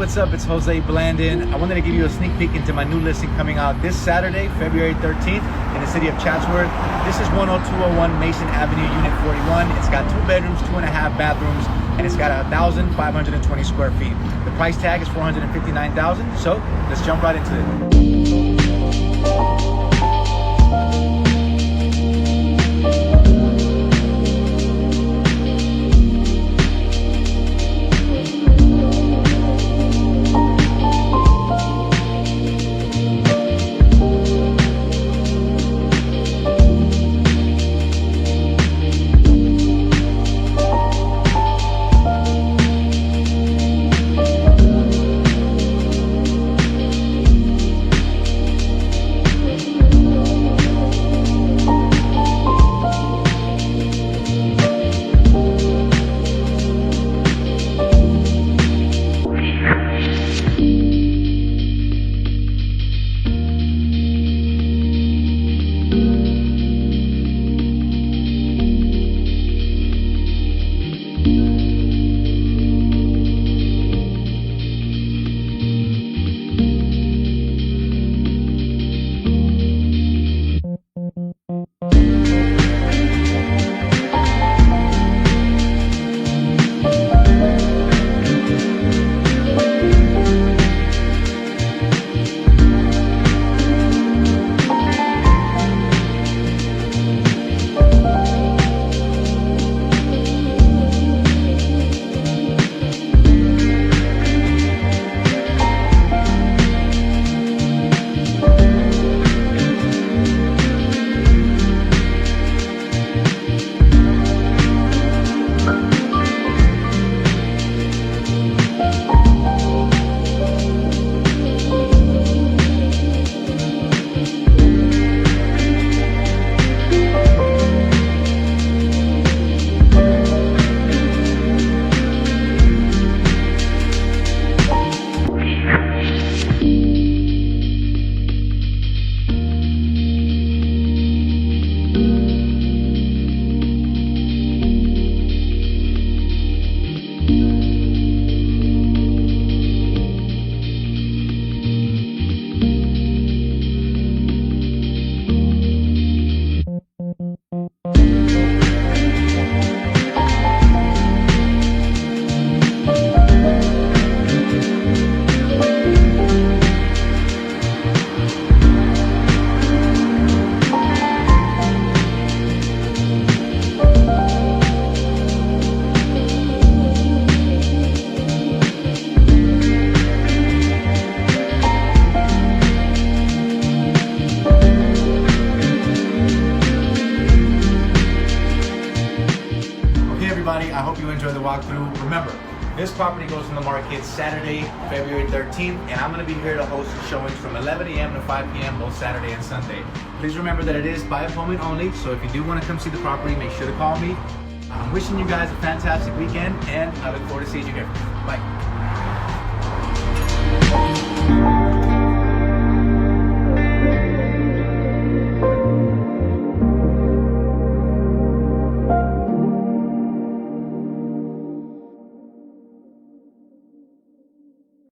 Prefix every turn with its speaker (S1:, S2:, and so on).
S1: what's up? It's Jose Blandon. I wanted to give you a sneak peek into my new listing coming out this Saturday, February 13th, in the city of Chatsworth. This is 10201 Mason Avenue, Unit 41. It's got 2 bedrooms, 2.5 bathrooms, and it's got 1,520 square feet. The price tag is $459,000. So let's jump right into it. I hope you enjoyed the walkthrough. Remember, this property goes on the market Saturday, February 13th, and I'm going to be here to host showings from 11 a.m. to 5 p.m. both Saturday and Sunday. Please remember that it is by appointment only, so if you do want to come see the property, make sure to call me. I'm wishing you guys a fantastic weekend, and I look forward to seeing you here. Bye.